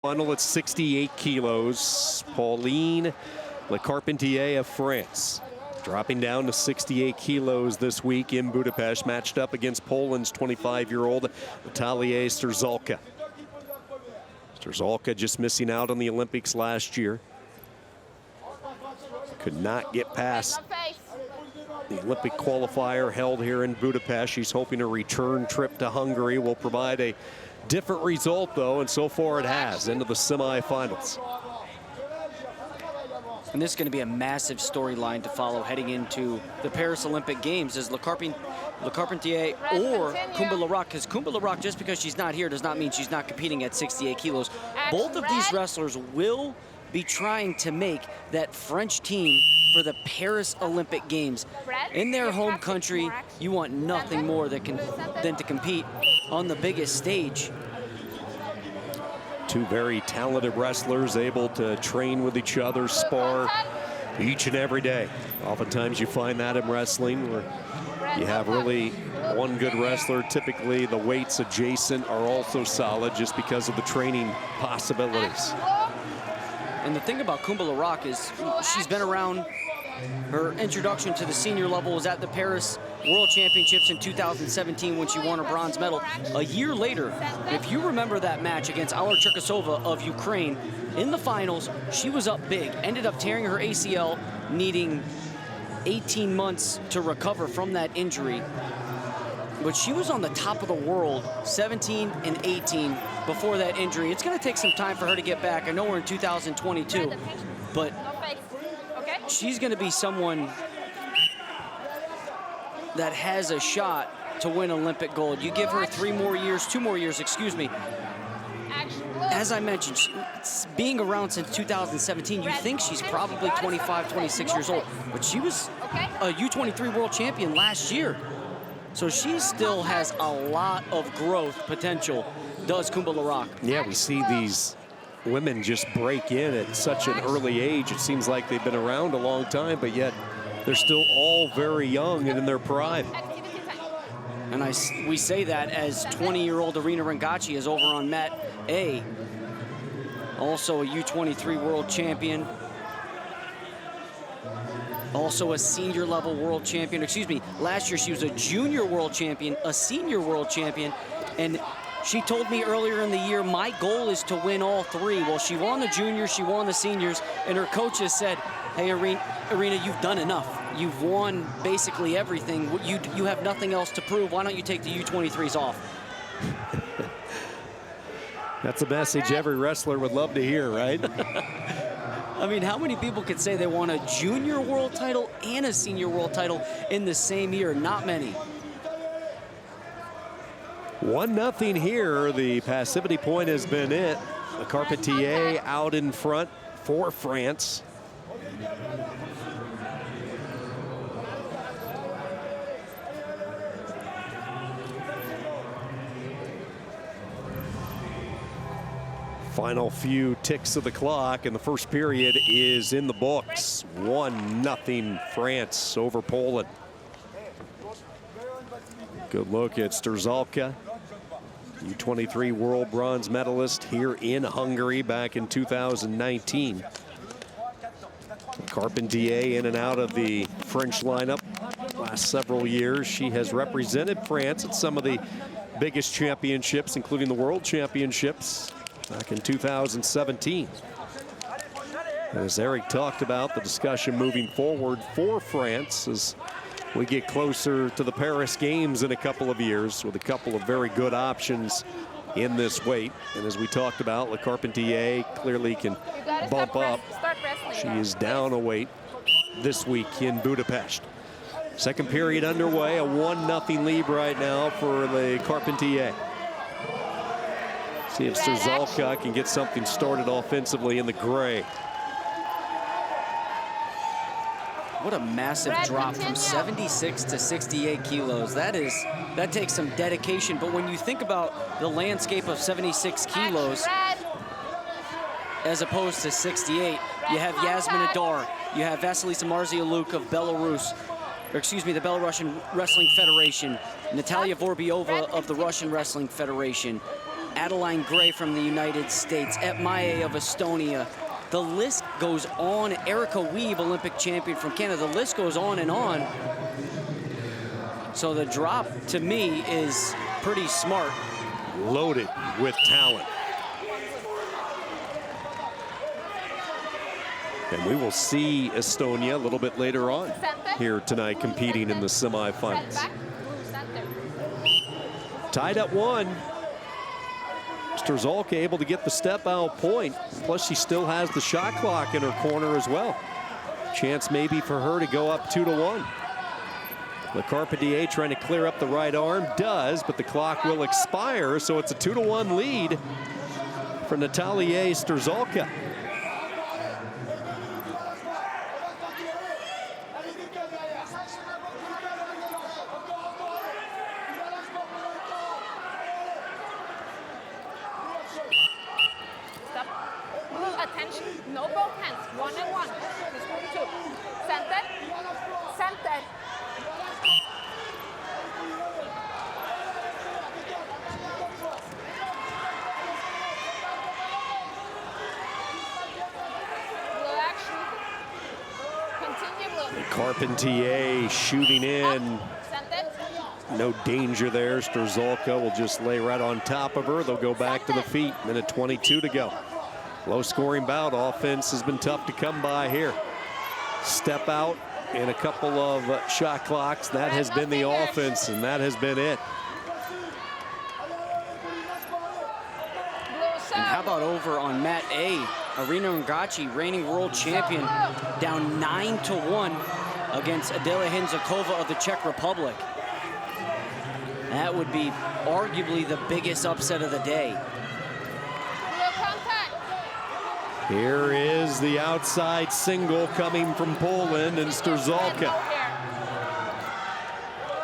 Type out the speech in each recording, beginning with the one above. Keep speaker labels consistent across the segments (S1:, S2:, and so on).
S1: Final at 68 kilos. Pauline LECARPENTIer of France dropping down to 68 kilos this week in Budapest, matched up against Poland's 25-year-old Natalia STRZALKA. STRZALKA just missing out on the Olympics last year. Could not get past the Olympic qualifier held here in Budapest. She's hoping a return trip to Hungary will provide a different result, though, and so far it has, into the semifinals.
S2: And this is going to be a massive storyline to follow heading into the Paris Olympic Games, is LECARPENTIer or Kumba-Laroque, because Kumba-Laroque, just because she's not here does not mean she's not competing at 68 kilos. Both of these wrestlers will be trying to make that French team for the Paris Olympic Games. In their home country, you want nothing more than to compete on the biggest stage.
S1: Two very talented wrestlers able to train with each other, spar each and every day. Oftentimes you find that in wrestling where you have really one good wrestler. Typically the weights adjacent are also solid just because of the training possibilities.
S2: And the thing about Kumba-Laroque is she's been around. Her introduction to the senior level was at the Paris World Championships in 2017 when she won a bronze medal. A year later, if you remember that match against Alla Cherkasova of Ukraine, in the finals, she was up big, ended up tearing her ACL, needing 18 months to recover from that injury. But she was on the top of the world, 17 and 18 before that injury. It's going to take some time for her to get back. I know we're in 2022, but she's going to be someone that has a shot to win Olympic gold. You give her 2 more years, excuse me. As I mentioned, being around since 2017, you think she's probably 25, 26 years old, but she was a U23 world champion last year. So she still has a lot of growth potential, does Kumba-Laroque.
S1: Yeah, we see these women just break in at such an early age. It seems like they've been around a long time, but yet they're still all very young and in their prime.
S2: And we say that as 20-year-old Irina Rangacci is over on mat A, also a U23 world champion, also a senior level world champion. Excuse me, last year she was a junior world champion, a senior world champion, and she told me earlier in the year, my goal is to win all 3. Well, she won the juniors, she won the seniors, and her coaches said, hey, Irina, you've done enough. You've won basically everything. You have nothing else to prove. Why don't you take the U23s off?
S1: That's a message every wrestler would love to hear, right?
S2: I mean, how many people could say they won a junior world title and a senior world title in the same year? Not many.
S1: 1-0 here. The passivity point has been it. LECARPENTIer out in front for France. Final few ticks of the clock, and the first period is in the books. 1-0 France over Poland. Good look at STRZALKA, U23 world bronze medalist here in Hungary back in 2019. LECARPENTIer in and out of the French lineup last several years. She has represented France at some of the biggest championships, including the World Championships back in 2017. As Eric talked about, the discussion moving forward for France as we get closer to the Paris Games in a couple of years with a couple of very good options in this weight. And as we talked about, LECARPENTIer clearly can bump up. She is down a weight this week in Budapest. Second period underway, a 1-0 lead right now for LECARPENTIer. See if STRZALKA can get something started offensively in the gray.
S2: What a massive drop from 76 to 68 kilos. That takes some dedication. But when you think about the landscape of 76 kilos as opposed to 68, you have Yasmin Adar, you have Vasilisa Marzialuk of Belarus, or excuse me, the Belarusian Wrestling Federation, Natalia Vorbiova of the Russian Wrestling Federation, Adeline Gray from the United States, Etmaye of Estonia. The list goes on. Erica Weave, Olympic champion from Canada. The list goes on and on. So the drop, to me, is pretty smart.
S1: Loaded with talent. And we will see Estonia a little bit later on here tonight, competing in the semifinals. Tied at 1. STRZALKA able to get the step out point. Plus, she still has the shot clock in her corner as well. Chance maybe for her to go up 2-1. LECARPENTIER trying to clear up the right arm. Does, but the clock will expire. So it's a 2-1 lead for Natalia STRZALKA.
S3: Attention, no both hands, 1 and 1. Just 2. Center, center. Blue action. Continue blue.
S1: LECARPENTIER shooting in.
S3: Center.
S1: No danger there. STRZALKA will just lay right on top of her. They'll go back to the feet. Minute 22 to go. Low scoring bout. Offense has been tough to come by here. Step out and a couple of shot clocks. That has been the offense, and that has been it.
S2: And how about over on mat A? Irina Rangachi, reigning world champion, down 9-1 against Adela Hinzakova of the Czech Republic. That would be arguably the biggest upset of the day.
S1: Here is the outside single coming from Poland, and STRZALKA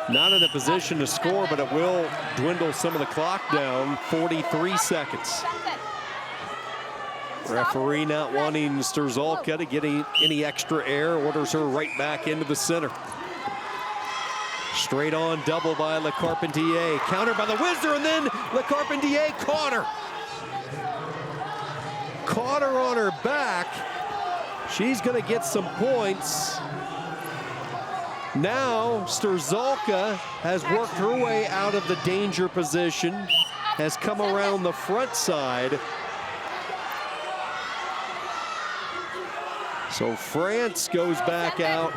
S1: not in a position to score, but it will dwindle some of the clock down. 43 seconds. Referee not wanting STRZALKA to get any extra air, orders her right back into the center. Straight on double by LECARPENTIER. Countered by the Whizzer, and then LECARPENTIER caught her. Caught her on her back. She's going to get some points. Now STRZALKA has worked her way out of the danger position, has come around the front side. So France goes back out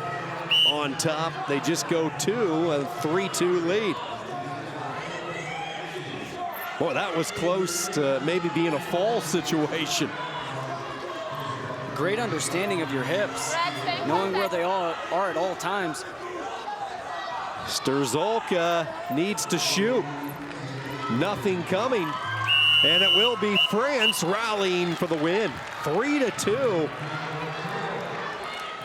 S1: on top. They just go 2, a 3-2 lead. Boy, that was close to maybe being a fall situation.
S2: Great understanding of your hips, knowing where they are at all times.
S1: STRZALKA needs to shoot. Nothing coming. And it will be France rallying for the win. 3-2.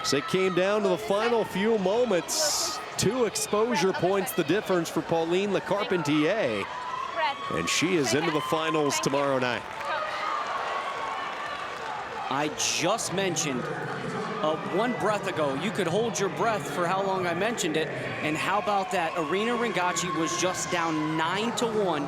S1: So it came down to the final few moments. 2 exposure points the difference for Pauline LECARPENTIER. And she is into the finals tomorrow night.
S2: I just mentioned 1 breath ago, you could hold your breath for how long I mentioned it. And how about that? Irina Rangachi was just down 9-1